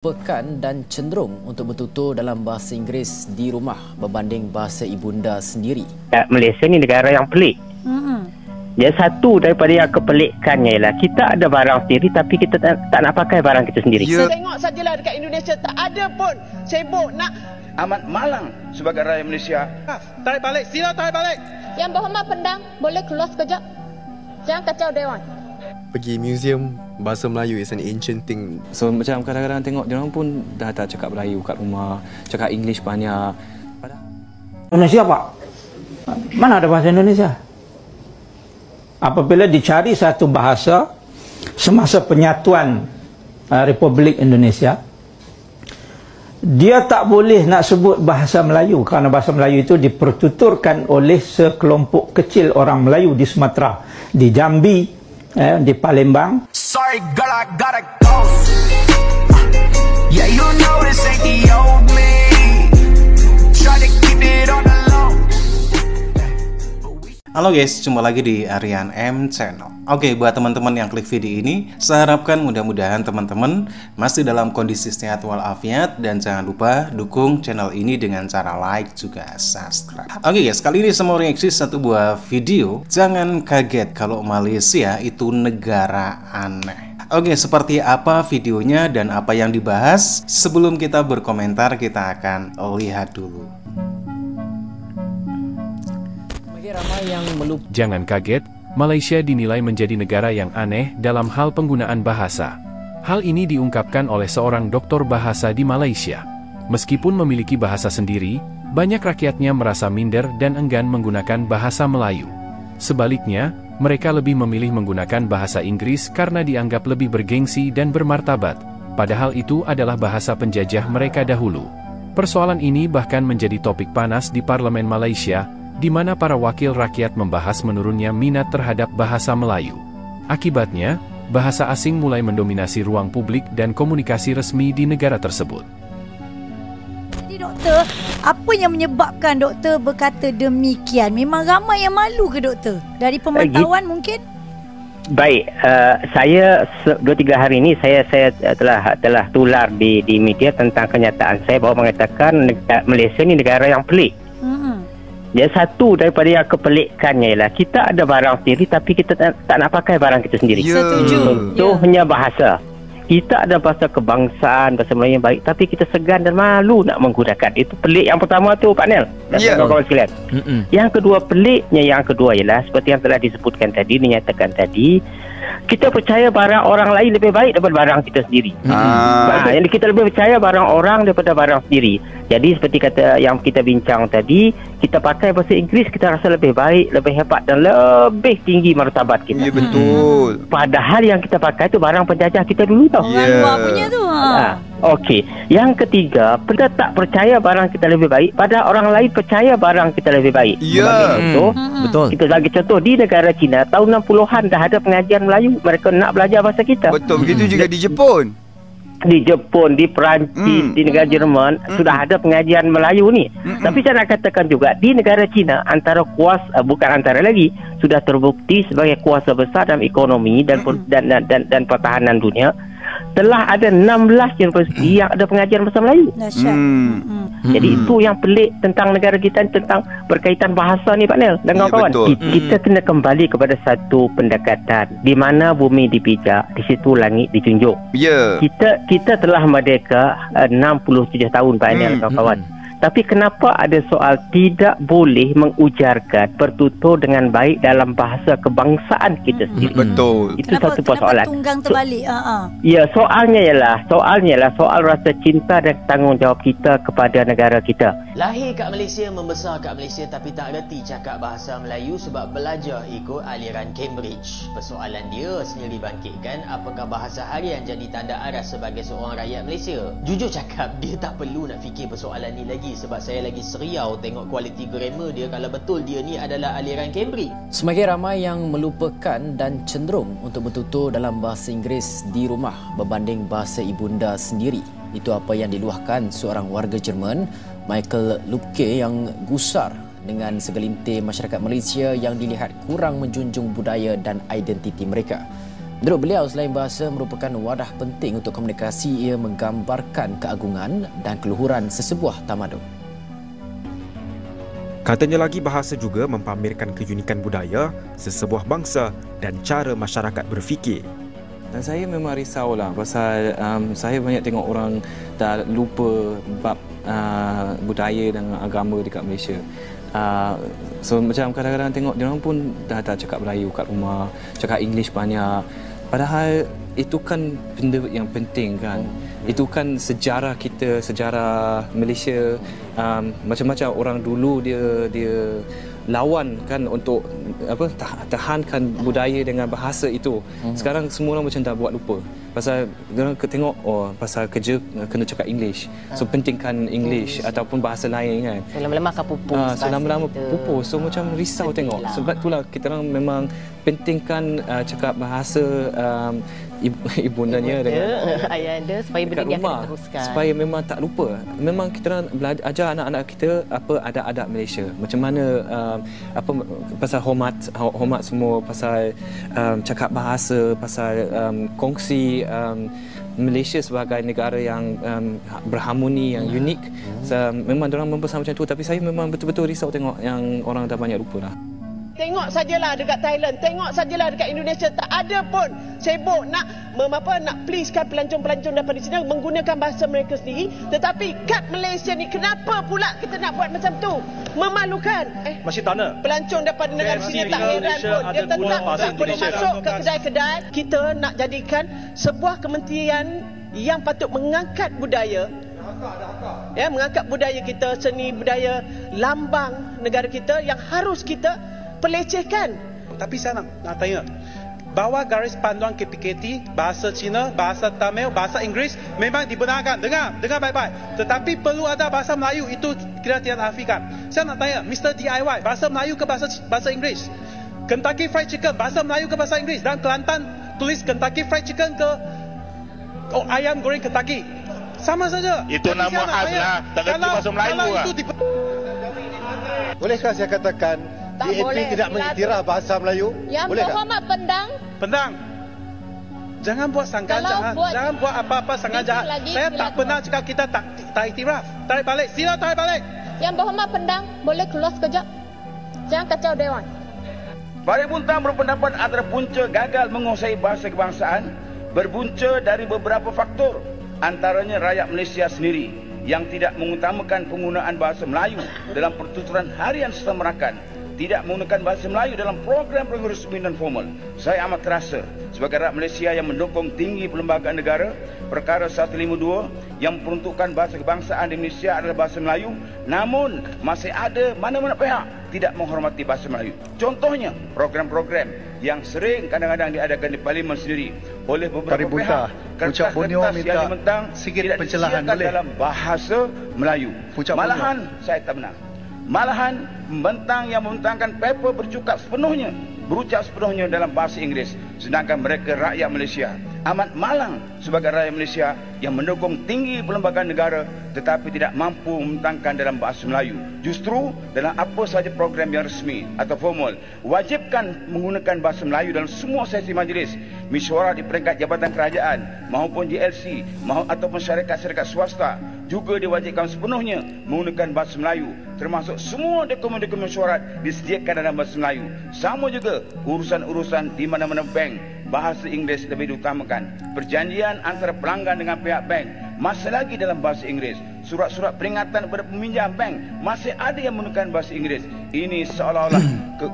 Pekan dan cenderung untuk bertutur dalam bahasa Inggeris di rumah berbanding bahasa ibunda sendiri. Malaysia ni negara yang pelik. Jadi satu daripada yang kepelikannya ialah kita ada barang sendiri tapi kita tak nak pakai barang kita sendiri. Saya tengok sajalah dekat Indonesia tak ada pun sibuk nak amat malang sebagai rakyat Malaysia. Tarik balik, sila tarik balik. Yang berhormat pendang boleh keluar sekejap. Jangan kacau Dewan. Pergi museum bahasa Melayu is an ancient thing. So macam kadang-kadang tengok dia orang pun dah tak cakap Melayu kat rumah, cakap English banyak. Indonesia Pak? Mana ada bahasa Indonesia? Apabila dicari satu bahasa semasa penyatuan Republik Indonesia, dia tak boleh nak sebut bahasa Melayu kerana bahasa Melayu itu dipertuturkan oleh sekelompok kecil orang Melayu di Sumatera, di Jambi, di Palembang. Sorry girl, I gotta go. Yeah, you know this ain't the old me. Try to keep it on the low. Halo guys, jumpa lagi di Aryan M Channel. Oke, buat teman-teman yang klik video ini, saya harapkan mudah-mudahan teman-teman masih dalam kondisi sehat walafiat, dan jangan lupa dukung channel ini dengan cara like juga subscribe. Oke guys, kali ini saya mau reaksi satu buah video. Jangan kaget kalau Malaysia itu negara aneh. Oke, seperti apa videonya dan apa yang dibahas? Sebelum kita berkomentar, kita akan lihat dulu. Jangan kaget, Malaysia dinilai menjadi negara yang aneh dalam hal penggunaan bahasa. Hal ini diungkapkan oleh seorang doktor bahasa di Malaysia. Meskipun memiliki bahasa sendiri, banyak rakyatnya merasa minder dan enggan menggunakan bahasa Melayu. Sebaliknya, mereka lebih memilih menggunakan bahasa Inggris karena dianggap lebih bergengsi dan bermartabat, padahal itu adalah bahasa penjajah mereka dahulu. Persoalan ini bahkan menjadi topik panas di Parlemen Malaysia, di mana para wakil rakyat membahas menurunnya minat terhadap bahasa Melayu. Akibatnya, bahasa asing mulai mendominasi ruang publik dan komunikasi resmi di negara tersebut. Jadi doktor, apa yang menyebabkan doktor berkata demikian? Memang ramai yang malu ke doktor? Dari pemantauan mungkin? Baik, saya 2-3 hari ini saya telah tular di media tentang kenyataan saya bahawa mengatakan Malaysia ni negara yang pelik. Jadi satu daripada yang kepelikannya ialah kita ada barang sendiri tapi kita tak nak pakai barang kita sendiri. Setuju. Contohnya bahasa. Kita ada bahasa kebangsaan, bahasa Melayu yang baik tapi kita segan dan malu nak menggunakan. Itu pelik yang pertama tu Pak Nel dan kawan-kawan sekalian. Yang kedua, peliknya yang kedua ialah seperti yang telah disebutkan tadi, dinyatakan tadi, kita percaya barang orang lain lebih baik daripada barang kita sendiri. Jadi kita lebih percaya barang orang daripada barang sendiri. Jadi seperti kata yang kita bincang tadi, kita pakai bahasa Inggeris, kita rasa lebih baik, lebih hebat dan lebih tinggi martabat kita. Ya, betul. Padahal yang kita pakai itu barang penjajah kita dulu tau. Orang luar punya tu. Okey. Yang ketiga, kita tak percaya barang kita lebih baik, padahal orang lain percaya barang kita lebih baik. Contoh, Betul. kita bagi contoh di negara China tahun 60-an dah ada pengajian Melayu, mereka nak belajar bahasa kita. Betul, begitu juga di Jepun. Di Jepun, di Perancis, di negara Jerman sudah ada pengajian Melayu ni. Tapi saya nak katakan juga di negara China antara kuasa, bukan antara lagi, sudah terbukti sebagai kuasa besar dalam ekonomi dan pertahanan dunia. Telah ada 16 universiti yang ada pengajian bahasa Melayu. Jadi itu yang pelik tentang negara kita, tentang berkaitan bahasa ni Pak Nel dan kawan-kawan. Kita kena kembali kepada satu pendekatan di mana bumi dipijak, di situ langit dijunjung. Kita telah merdeka 67 tahun Pak Nel kawan-kawan. Tapi kenapa ada soal tidak boleh mengujarkan bertutur dengan baik dalam bahasa kebangsaan kita sendiri? Betul. Itu satu persoalan. Kenapa tunggang terbalik? Ya, soalnya ialah soal rasa cinta dan tanggungjawab kita kepada negara kita. Lahir kat Malaysia, membesar kat Malaysia tapi tak reti cakap bahasa Melayu sebab belajar ikut aliran Cambridge. Persoalan dia sendiri bangkitkan, apakah bahasa harian jadi tanda aras sebagai seorang rakyat Malaysia? Jujur cakap, dia tak perlu nak fikir persoalan ni lagi sebab saya lagi seriau tengok kualiti grammar dia kalau betul dia ni adalah aliran Cambridge. Semakin ramai yang melupakan dan cenderung untuk bertutur dalam bahasa Inggeris di rumah berbanding bahasa ibunda sendiri. Itu apa yang diluahkan seorang warga Jerman, Michael Lubke, yang gusar dengan segelintir masyarakat Malaysia yang dilihat kurang menjunjung budaya dan identiti mereka. Menurut beliau, selain bahasa merupakan wadah penting untuk komunikasi, ia menggambarkan keagungan dan keluhuran sesebuah tamadun. Katanya lagi, bahasa juga mempamerkan keunikan budaya sesebuah bangsa dan cara masyarakat berfikir. Dan saya memang risaulah pasal saya banyak tengok orang dah lupa bab budaya dan agama dekat Malaysia. So macam kadang-kadang tengok dia orang pun dah cakap Melayu kat rumah, cakap English banyak. Padahal itu kan benda yang penting kan. Itu kan sejarah kita, sejarah Malaysia. Macam-macam orang dulu dia lawan kan untuk tahankan budaya dengan bahasa itu. Sekarang semua orang macam dah buat lupa. Pasal orang tengok pasal kerja kena cakap English. So pentingkan English ataupun bahasa lain kan. Lama-lama akan pupus. Lama-lama pupus. So macam risau tengok. Sebab itulah kita orang memang pentingkan cakap bahasa ibundanya dengan ayahanda supaya benda ni akan diteruskan. Supaya memang tak lupa. Memang kita orang ajar anak-anak kita apa adab-adab Malaysia. Macam mana pasal hormat semua, pasal cakap bahasa, pasal kongsi Malaysia sebagai negara yang berharmoni, yang unik. Memang orang mempesan macam tu, tapi saya memang betul-betul risau tengok yang orang dah banyak lupa lah. Tengok sajalah dekat Thailand, tengok sajalah dekat Indonesia, tak ada pun sibuk nak pleasekan pelancong-pelancong daripada China menggunakan bahasa mereka sendiri. Tetapi kat Malaysia ni kenapa pula kita nak buat macam tu? Memalukan. Masih tak nak. Pelancong daripada negara China tak heran pun dia tetap tak boleh masuk ke kedai-kedai. Kita nak jadikan sebuah kementerian yang patut mengangkat budaya. Mengangkat budaya kita, seni budaya, lambang negara kita yang harus kita pelecehkan. Tapi saya nak tanya, bahawa garis panduan KPKT, bahasa Cina, bahasa Tamil, bahasa Inggeris memang dibenarkan. Dengar baik-baik. Tetapi perlu ada bahasa Melayu, itu kita tidak nafikan. Saya nak tanya, Mr. DIY, bahasa Melayu ke bahasa Inggeris? Kentucky Fried Chicken, bahasa Melayu ke bahasa Inggeris? Dan Kelantan tulis Kentucky Fried Chicken ke ayam goreng Kentucky? Sama saja. Itu nama khas lah. Tak kerti bahasa Melayu lah. Bolehkah saya katakan DAP tidak mengiktiraf bahasa Melayu? Yang berhormat Pendang. Jangan buat sangkaan jahat. Jangan buat apa-apa sangkaan jahat. Saya tak pernah cakap kita tak iktiraf. Tarik balik. Sila tarik balik. Yang berhormat Pendang, boleh keluar sekejap? Jangan kacau Dewan. Bari Buntang berpendapat antara punca gagal menguasai bahasa kebangsaan berbunca dari beberapa faktor. Antaranya rakyat Malaysia sendiri yang tidak mengutamakan penggunaan bahasa Melayu dalam pertuturan harian serta merakan, tidak menggunakan bahasa Melayu dalam program-program resmi dan formal. Saya amat terasa sebagai rakyat Malaysia yang mendukung tinggi perlembagaan negara, perkara 152 yang peruntukan bahasa kebangsaan di Malaysia adalah bahasa Melayu, namun masih ada mana-mana pihak tidak menghormati bahasa Melayu. Contohnya, program-program yang sering kadang-kadang diadakan di Parlimen sendiri oleh beberapa pihak, kertas-kertas yang dimentang tidak disediakan dalam bahasa Melayu. Malahan, saya tak benar. Malahan membentangkan paper berucap sepenuhnya dalam bahasa Inggeris, sedangkan mereka rakyat Malaysia amat malang sebagai rakyat Malaysia yang mendukung tinggi perlembagaan negara tetapi tidak mampu membentangkan dalam bahasa Melayu. Justru dalam apa sahaja program yang resmi atau formal, wajibkan menggunakan bahasa Melayu dalam semua sesi majlis, mesyuarat di peringkat jabatan kerajaan maupun GLC ataupun syarikat-syarikat swasta juga diwajibkan sepenuhnya menggunakan bahasa Melayu, termasuk semua dokumen-dokumen mesyuarat disediakan dalam bahasa Melayu. Sama juga urusan-urusan di mana-mana bank, bahasa Inggeris lebih diutamakan. Perjanjian antara pelanggan dengan pihak bank masih lagi dalam bahasa Inggeris. Surat-surat peringatan kepada peminjam bank masih ada yang menggunakan bahasa Inggeris. Ini seolah-olah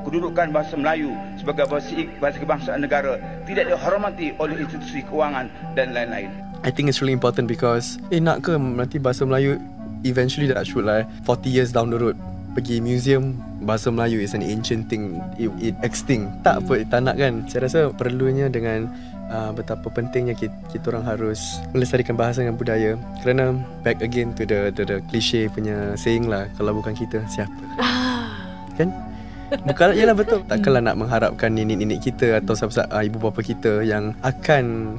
kedudukan bahasa Melayu sebagai bahasa kebangsaan negara tidak dihormati oleh institusi kewangan dan lain-lain. I think it's really important because nak ke nanti bahasa Melayu eventually that should lah 40 years down the road pergi museum bahasa Melayu is an ancient thing, it extinct. Tak apa, tak nak kan. Saya rasa perlunya dengan betapa pentingnya kita orang harus melestarikan bahasa dan budaya. Kerana back again to the cliche punya saying lah, kalau bukan kita siapa? Kan? Bukan, yalah betul. Takkanlah nak mengharapkan nenek-nenek kita atau ibu bapa kita yang akan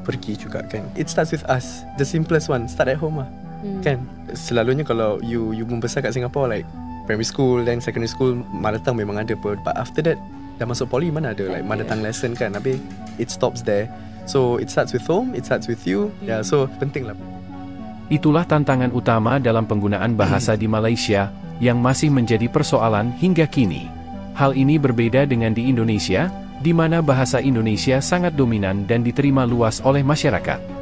pergi juga kan. It starts with us. The simplest one, start at home lah. Kan? Selalunya kalau you membesar kat Singapore, like primary school dan secondary school, mother tongue memang ada pun. But after that, dah masuk poli mana ada like mother tongue lesson kan, tapi it stops there. So it starts with home, it starts with you. Ya, so penting lah. Itulah tantangan utama dalam penggunaan bahasa di Malaysia yang masih menjadi persoalan hingga kini. Hal ini berbeda dengan di Indonesia, di mana bahasa Indonesia sangat dominan dan diterima luas oleh masyarakat.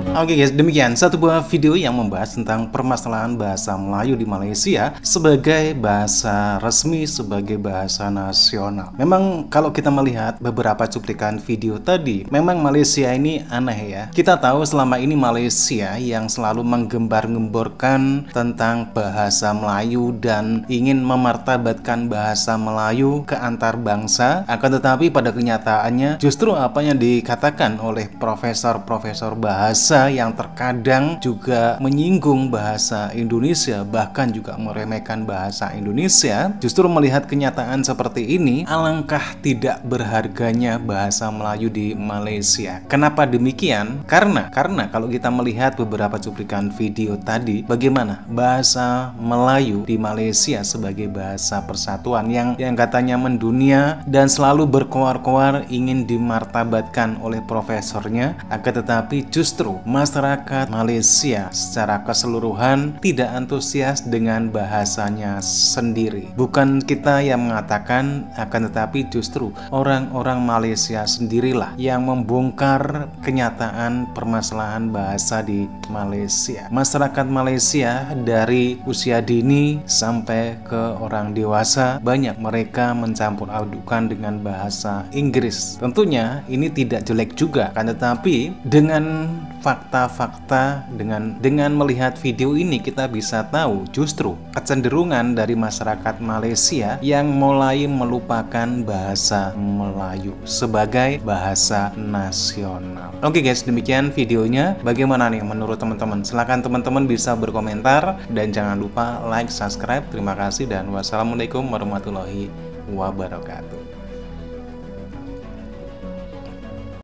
Oke guys, demikian satu buah video yang membahas tentang permasalahan bahasa Melayu di Malaysia sebagai bahasa resmi, sebagai bahasa nasional. Memang kalau kita melihat beberapa cuplikan video tadi, memang Malaysia ini aneh ya. Kita tahu selama ini Malaysia yang selalu menggembar-gemborkan tentang bahasa Melayu dan ingin memartabatkan bahasa Melayu ke antar bangsa. Akan tetapi pada kenyataannya justru apa yang dikatakan oleh profesor-profesor bahasa yang terkadang juga menyinggung bahasa Indonesia, bahkan juga meremehkan bahasa Indonesia. Justru melihat kenyataan seperti ini, alangkah tidak berharganya bahasa Melayu di Malaysia. Kenapa demikian? Karena kalau kita melihat beberapa cuplikan video tadi, bagaimana bahasa Melayu di Malaysia sebagai bahasa persatuan yang katanya mendunia dan selalu berkoar-koar ingin dimartabatkan oleh profesornya, akan tetapi justru masyarakat Malaysia secara keseluruhan tidak antusias dengan bahasanya sendiri. Bukan kita yang mengatakan, akan tetapi justru orang-orang Malaysia sendirilah yang membongkar kenyataan permasalahan bahasa di Malaysia. Masyarakat Malaysia dari usia dini sampai ke orang dewasa, banyak mereka mencampur adukan dengan bahasa Inggris. Tentunya ini tidak jelek juga, kan, tetapi dengan fakta-fakta, dengan melihat video ini kita bisa tahu justru kecenderungan dari masyarakat Malaysia yang mulai melupakan bahasa Melayu sebagai bahasa nasional. Oke guys, demikian videonya. Bagaimana nih menurut teman-teman? Silahkan teman-teman bisa berkomentar dan jangan lupa like, subscribe. Terima kasih dan wassalamualaikum warahmatullahi wabarakatuh.